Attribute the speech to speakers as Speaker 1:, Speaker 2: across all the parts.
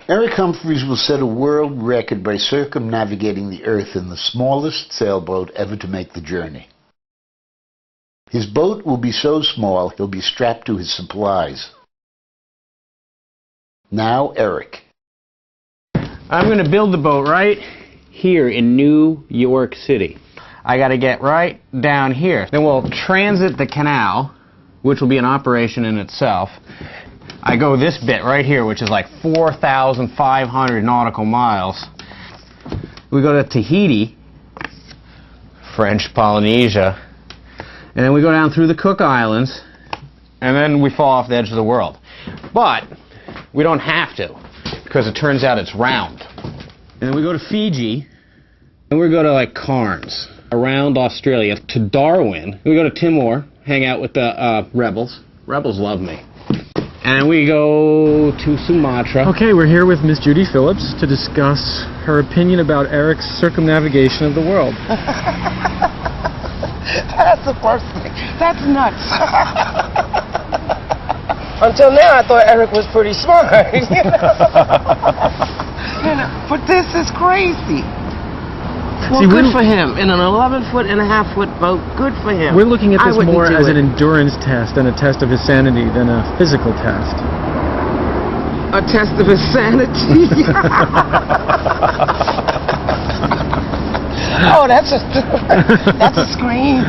Speaker 1: Eric Humphreys will set a world record by circumnavigating the Earth in the smallest sailboat ever to make the journey. His boat will be so small he'll be strapped to his supplies. Now, Eric.
Speaker 2: I'm going to build the boat right here in New York City. I got to get right down here. Then we'll transit the canal, which will be an operation in itself. I go this bit right here, which is like 4,500 nautical miles. We go to Tahiti, French Polynesia, and then we go down through the Cook Islands, and then we fall off the edge of the world. But we don't have to, because it turns out it's round. And then we go to Fiji, and we go to like Cairns, around Australia, to Darwin. We go to Timor, hang out with the rebels. Rebels love me. And we go to Sumatra.
Speaker 3: Okay, we're here with Miss Judy Phillips to discuss her opinion about Eric's circumnavigation of the world.
Speaker 4: That's the first thing. That's nuts. Until now, I thought Eric was pretty smart. But this is crazy. Well, good for him. In an 11-foot-and-a-half-foot boat, good for him.
Speaker 3: We're looking at this more as an endurance test and a test of his sanity than a physical test.
Speaker 4: A test of his sanity? Oh, that's a scream.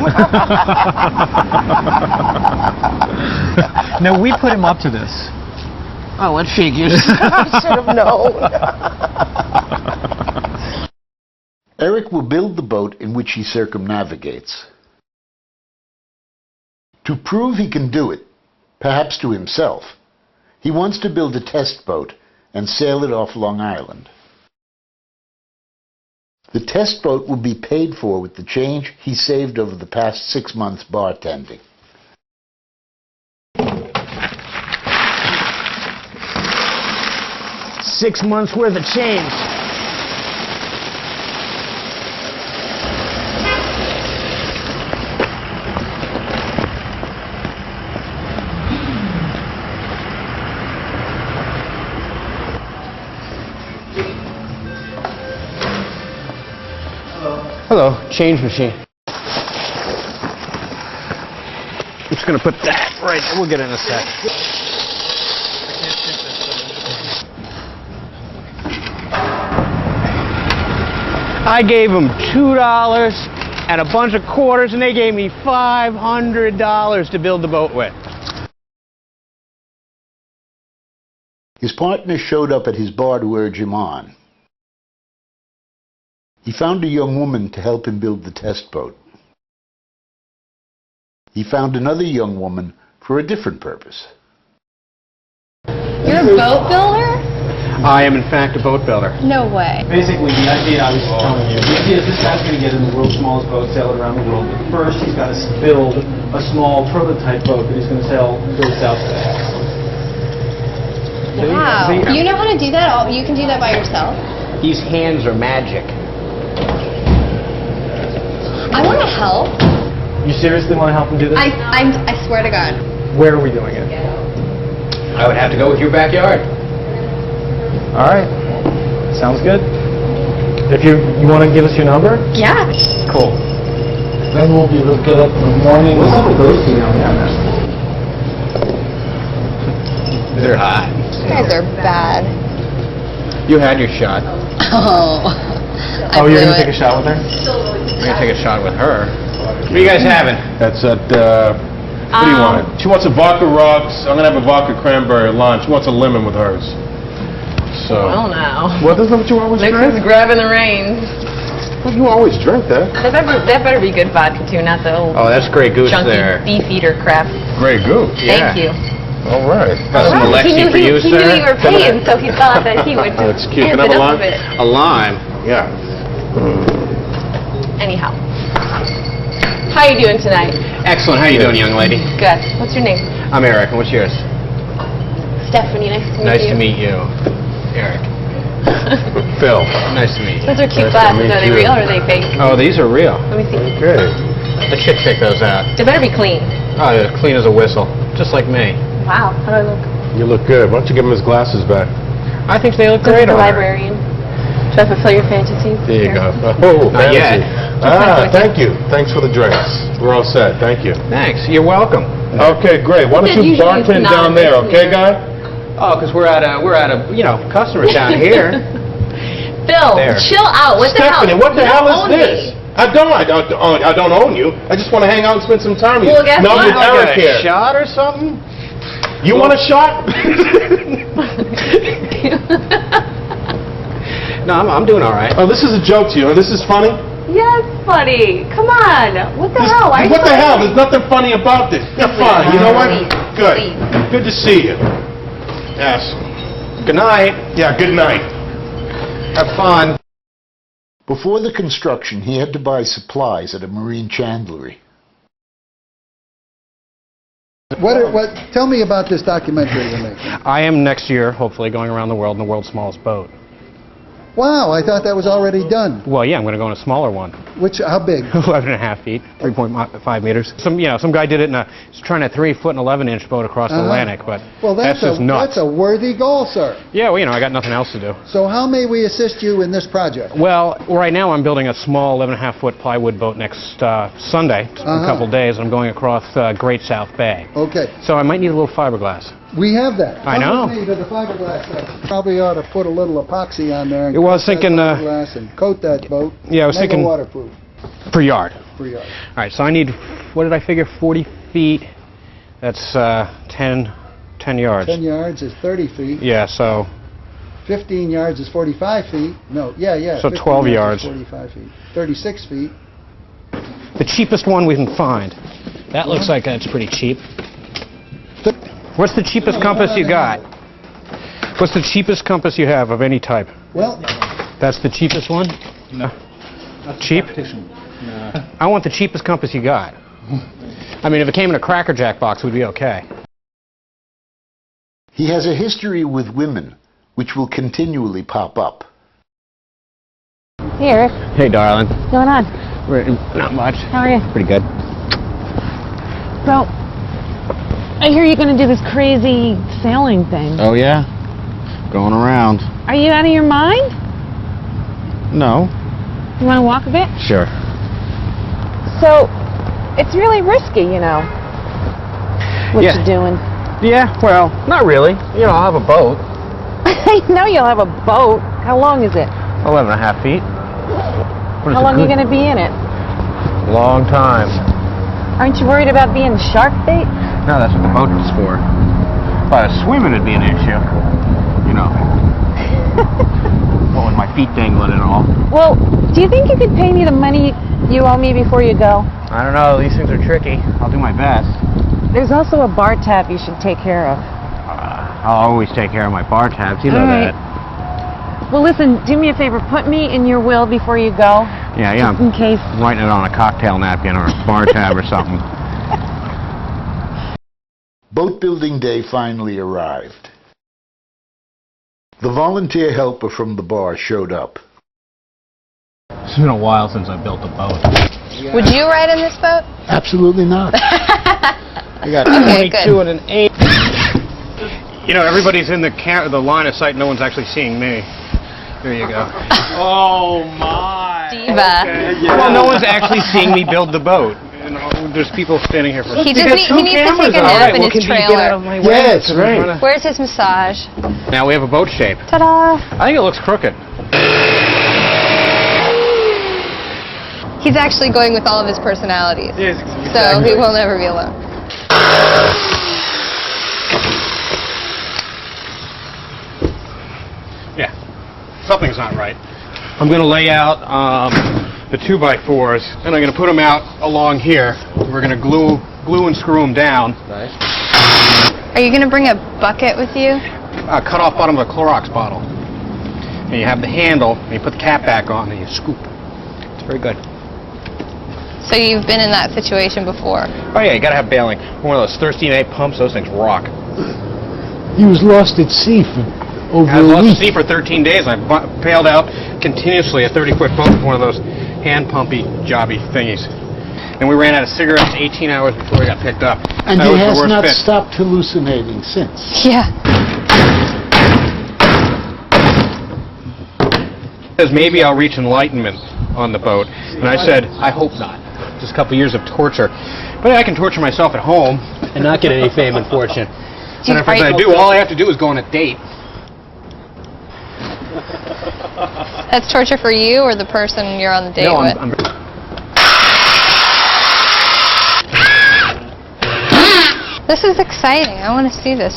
Speaker 3: No, we put him up to this.
Speaker 4: Oh, it figures. I should have known.
Speaker 1: Eric will build the boat in which he circumnavigates. To prove he can do it, perhaps to himself, he wants to build a test boat and sail it off Long Island. The test boat will be paid for with the change he saved over the past 6 months bartending.
Speaker 2: $6 months worth of change. Hello, change machine. I'm just going to put that right there. We'll get in a sec. I gave them $2 and a bunch of quarters, and they gave me $500 to build the boat with.
Speaker 1: His partner showed up at his bar to urge him on. He found a young woman to help him build the test boat. He found another young woman for a different purpose.
Speaker 5: You're a boat builder?
Speaker 2: I am, in fact, a boat builder.
Speaker 5: No way.
Speaker 3: Basically, the idea I was telling you, the idea is this guy's going to get in the world's smallest boat, sail it around the world, but first he's got to build a small prototype boat that he's going to sail to the South Pacific.
Speaker 5: Wow. You know how to do that? You can do that by yourself?
Speaker 2: These hands are magic.
Speaker 5: I want to help.
Speaker 3: You seriously want to help him do this?
Speaker 5: I swear to God.
Speaker 3: Where are we doing it?
Speaker 2: I would have to go with your backyard.
Speaker 3: All right. Sounds good. If you want to give us your number?
Speaker 5: Yeah.
Speaker 3: Cool. Then we'll be able to get up in the morning. What's up with those two down there?
Speaker 2: They're hot.
Speaker 5: You guys are bad.
Speaker 2: You had your shot.
Speaker 5: Oh.
Speaker 3: Oh, you're going to take a shot with her?
Speaker 2: I'm going to take a shot with her. What are you guys having?
Speaker 6: That's at, what do you want? She wants a vodka rocks. I'm going to have a vodka cranberry lunch. She wants a lemon with hers. So.
Speaker 7: Well, now.
Speaker 6: What is that what you always drink?
Speaker 7: Nixon's grabbing the reins.
Speaker 6: Well, you always drink that.
Speaker 7: That better be good vodka, too, not the old
Speaker 2: Oh, that's Grey Goose
Speaker 7: junky
Speaker 2: there.
Speaker 7: beef eater crap.
Speaker 6: Grey Goose.
Speaker 7: Thank you.
Speaker 6: All right.
Speaker 2: Got some Alexi for you,
Speaker 7: he
Speaker 2: sir.
Speaker 7: knew you were paying, so he thought that he would
Speaker 6: That's cute. Can I
Speaker 7: amp
Speaker 6: have a
Speaker 7: it up
Speaker 6: lime?
Speaker 7: a bit.
Speaker 2: A lime.
Speaker 6: Yeah.
Speaker 7: Anyhow. How you doing tonight?
Speaker 2: Excellent. How you doing, young lady?
Speaker 7: Good. What's your name?
Speaker 2: I'm Eric. And what's yours?
Speaker 7: Stephanie. Nice to meet you.
Speaker 2: Nice to meet you. Eric. Phil. Nice to meet you.
Speaker 7: Those are cute
Speaker 6: Nice to
Speaker 7: glasses.
Speaker 6: meet
Speaker 7: Are they
Speaker 6: you.
Speaker 7: real or are they fake?
Speaker 2: Oh, these are real.
Speaker 7: Let me see.
Speaker 6: Okay.
Speaker 2: Let's check those out.
Speaker 7: They better be clean.
Speaker 2: Oh, they're clean as a whistle. Just like me.
Speaker 7: Wow. How do I look?
Speaker 6: You look good. Why don't you give him his glasses back?
Speaker 2: I think they look
Speaker 7: This is
Speaker 2: great
Speaker 7: the
Speaker 2: on her.
Speaker 7: librarian. Should I fulfill your fantasies?
Speaker 6: There you
Speaker 7: Here.
Speaker 6: go. Oh,
Speaker 2: Not yet.
Speaker 6: Thank you. Thanks for the drinks. We're all set. Thank you.
Speaker 2: Thanks. You're welcome.
Speaker 6: Okay, great. Why don't you
Speaker 7: Usually it's
Speaker 6: bartend
Speaker 7: not
Speaker 6: down there,
Speaker 7: this
Speaker 6: okay,
Speaker 7: near.
Speaker 6: guy?
Speaker 2: Oh, because we're at a customers down here.
Speaker 7: Phil,
Speaker 2: There.
Speaker 7: chill out. What
Speaker 6: Stephanie,
Speaker 7: the hell?
Speaker 6: what the
Speaker 7: You
Speaker 6: hell
Speaker 7: don't
Speaker 6: is
Speaker 7: own
Speaker 6: this?
Speaker 7: me.
Speaker 6: I don't own you. I just want to hang out and spend some time with you.
Speaker 7: Well, guess
Speaker 6: No,
Speaker 7: what?
Speaker 6: with
Speaker 7: Like
Speaker 6: Eric here.
Speaker 2: Shot or something?
Speaker 6: You want a shot?
Speaker 2: No, I'm doing all right.
Speaker 6: Oh, this is a joke to you, and this is funny?
Speaker 7: Yes, buddy. Come on. What the hell? Why are you
Speaker 6: What the hell?
Speaker 7: laughing?
Speaker 6: There's nothing funny about this. You're fine. You know what?
Speaker 7: Please,
Speaker 6: Good.
Speaker 7: please.
Speaker 6: Good to see you. Yes.
Speaker 2: Good night.
Speaker 6: Yeah, good night.
Speaker 2: Have fun.
Speaker 1: Before the construction, he had to buy supplies at a marine chandlery.
Speaker 8: Tell me about this documentary you're making.
Speaker 2: I am next year, hopefully, going around the world in the world's smallest boat.
Speaker 8: Wow, I thought that was already done.
Speaker 2: Well, yeah, I'm going to go in a smaller one.
Speaker 8: How big?
Speaker 2: 11.5 feet, 3.5 meters. Some guy did it he's trying a 3-foot and 11-inch boat across the Atlantic, but
Speaker 8: Well,
Speaker 2: that's just nuts.
Speaker 8: That's a worthy goal, sir.
Speaker 2: Yeah, well, I got nothing else to do.
Speaker 8: So how may we assist you in this project?
Speaker 2: Well, right now I'm building a small 11.5-foot plywood boat next Sunday, in a couple days. I'm going across Great South Bay.
Speaker 8: Okay,
Speaker 2: So I might need a little fiberglass.
Speaker 8: we have that.
Speaker 2: I know.
Speaker 8: Come with me to the fiberglass section. Probably ought to put a little epoxy on there and
Speaker 2: Well, I was
Speaker 8: coat that
Speaker 2: thinking,
Speaker 8: fiberglass and coat that boat.
Speaker 2: Yeah, I was
Speaker 8: Make it
Speaker 2: thinking
Speaker 8: waterproof
Speaker 2: per yard.
Speaker 8: for you.
Speaker 2: All right, so I need, what did I figure, 40 feet? That's 10 yards.
Speaker 8: 10 yards is 30 feet.
Speaker 2: Yeah, so
Speaker 8: 15 yards is 45 feet. No, yeah.
Speaker 2: So
Speaker 8: 15
Speaker 2: 12
Speaker 8: is
Speaker 2: yards.
Speaker 8: 45 feet. 36 feet.
Speaker 2: the cheapest one we can find. That looks like that's pretty cheap. What's the cheapest compass you got? What's the cheapest compass you have of any type?
Speaker 8: Well,
Speaker 2: That's the cheapest one? No. Cheap? I want the cheapest compass you got. I mean, if it came in a Cracker Jack box, we'd be okay.
Speaker 1: He has a history with women, which will continually pop up.
Speaker 7: Hey, Eric.
Speaker 2: Hey, darling.
Speaker 7: What's going on?
Speaker 2: Not much.
Speaker 7: How are you?
Speaker 2: Pretty good.
Speaker 9: So, I hear you're going to do this crazy sailing thing.
Speaker 2: Oh, yeah? Going around.
Speaker 9: Are you out of your mind?
Speaker 2: No.
Speaker 9: You want to walk a bit?
Speaker 2: Sure.
Speaker 9: So, it's really risky, what
Speaker 2: Yeah.
Speaker 9: you're doing.
Speaker 2: Yeah, well, not really. I'll have a boat.
Speaker 9: I know you'll have a boat. How long is it?
Speaker 2: 11.5 feet.
Speaker 9: How long are you going to be in it?
Speaker 2: Long time.
Speaker 9: Aren't you worried about being shark bait?
Speaker 2: No, that's what the boat is for. If I was swimming, it'd be an issue. What with my feet dangling and all.
Speaker 9: Well, do you think you could pay me the money you owe me before you go?
Speaker 2: I don't know. These things are tricky. I'll do my best.
Speaker 9: There's also a bar tab you should take care of.
Speaker 2: I'll always take care of my bar tabs. You know
Speaker 9: All right.
Speaker 2: that.
Speaker 9: Well, listen, do me a favor. Put me in your will before you go.
Speaker 2: Yeah.
Speaker 9: Just in case.
Speaker 2: I'm writing it on a cocktail napkin or a bar tab or something.
Speaker 1: Boat building day finally arrived. The volunteer helper from the bar showed up.
Speaker 2: It's been a while since I built a boat.
Speaker 5: Would you ride in this boat?
Speaker 1: Absolutely not.
Speaker 2: I got
Speaker 5: Okay,
Speaker 2: 22
Speaker 5: good.
Speaker 2: and an 8. Everybody's in the line of sight. No one's actually seeing me. There you go. Oh, my.
Speaker 5: Diva.
Speaker 2: Well, no one's actually seeing me build the boat. There's people standing here for...
Speaker 5: He needs to take a nap in his trailer.
Speaker 2: Yeah, that's right.
Speaker 5: Where's his massage?
Speaker 2: Now we have a boat shape.
Speaker 5: Ta-da!
Speaker 2: I think it looks crooked.
Speaker 5: He's actually going with all of his personalities.
Speaker 2: Yes,
Speaker 5: So he will never be alone.
Speaker 2: Yeah, something's not right. I'm going to lay out the 2x4s, and I'm going to put them out along here. We're going to glue and screw them down. Nice.
Speaker 5: Are you going to bring a bucket with you?
Speaker 2: Cut off bottom of a Clorox bottle. And you have the handle, and you put the cap back on, and you scoop. It's very good.
Speaker 5: So you've been in that situation before.
Speaker 2: Oh yeah, you got to have bailing. One of those thirsty night pumps, those things rock.
Speaker 6: He was lost at sea for over
Speaker 2: I was lost at sea for 13 days. I bailed out continuously a 30-foot boat with one of those hand-pumpy, jobby thingies. And we ran out of cigarettes 18 hours before we got picked up.
Speaker 1: And
Speaker 2: That
Speaker 1: he
Speaker 2: was the
Speaker 1: has
Speaker 2: worst
Speaker 1: not
Speaker 2: bit.
Speaker 1: stopped hallucinating since.
Speaker 5: Yeah.
Speaker 2: says maybe I'll reach enlightenment on the boat. And I said, I hope not. Just a couple years of torture. But I can torture myself at home and not get any fame and fortune. And if I do, all I have to do is go on a date.
Speaker 5: That's torture for you or the person you're on the date with? This is exciting. I want to see this.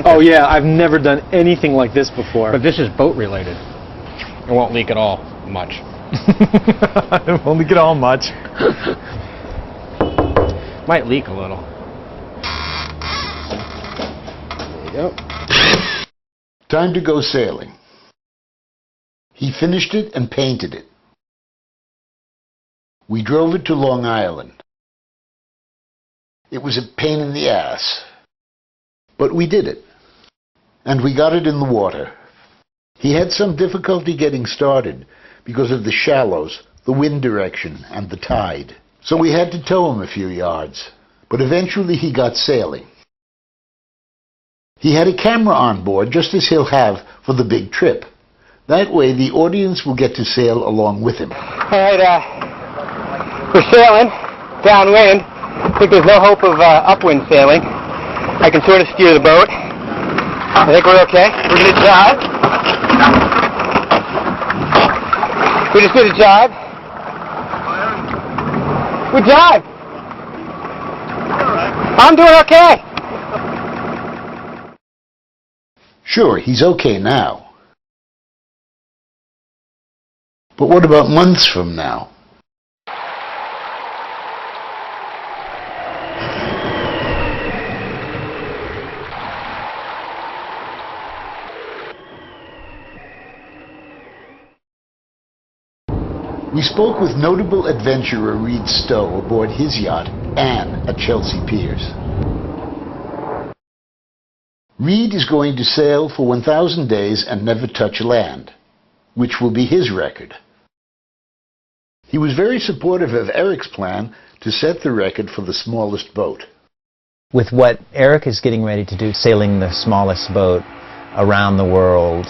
Speaker 3: Oh yeah, I've never done anything like this before.
Speaker 2: But this is boat related. It won't leak at all much.
Speaker 3: It won't leak at all much.
Speaker 2: Might leak a little. There you go.
Speaker 1: Time to go sailing. He finished it and painted it. We drove it to Long Island. It was a pain in the ass. But we did it. And we got it in the water. He had some difficulty getting started because of the shallows, the wind direction, and the tide. So we had to tow him a few yards. But eventually he got sailing. He had a camera on board, just as he'll have for the big trip. That way the audience will get to sail along with him.
Speaker 2: Alright, we're sailing downwind. I think there's no hope of upwind sailing. I can sort of steer the boat. I think we're okay. We're going to jibe. We're just going to jibe. We jibe. I'm doing okay.
Speaker 1: Sure, he's okay now. But what about months from now? We spoke with notable adventurer Reed Stowe aboard his yacht, Anne, at Chelsea Piers. Reed is going to sail for 1,000 days and never touch land, which will be his record. He was very supportive of Eric's plan to set the record for the smallest boat.
Speaker 10: With what Eric is getting ready to do, sailing the smallest boat around the world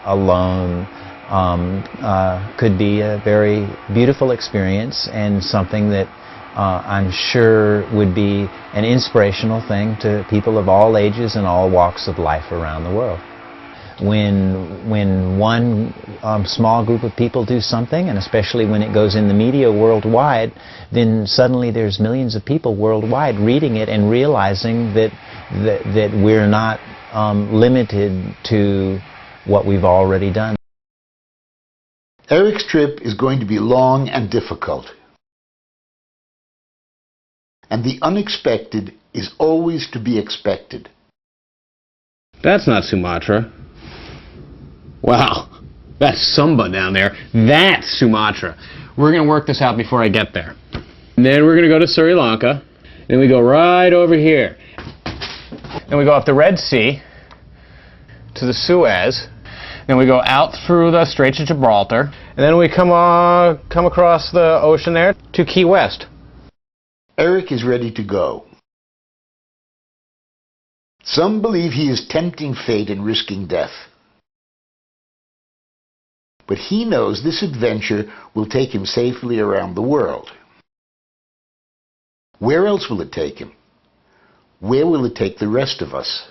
Speaker 10: alone, could be a very beautiful experience and something that I'm sure would be an inspirational thing to people of all ages and all walks of life around the world. When one small group of people do something, and especially when it goes in the media worldwide, then suddenly there's millions of people worldwide reading it and realizing that we're not limited to what we've already done.
Speaker 1: Eric's trip is going to be long and difficult. And the unexpected is always to be expected.
Speaker 2: That's not Sumatra. Wow, that's Sumba down there. That's Sumatra. We're going to work this out before I get there. And then we're going to go to Sri Lanka. Then we go right over here. Then we go up the Red Sea to the Suez. Then we go out through the Straits of Gibraltar. And then we come across the ocean there to Key West.
Speaker 1: Eric is ready to go. Some believe he is tempting fate and risking death. But he knows this adventure will take him safely around the world. Where else will it take him? Where will it take the rest of us?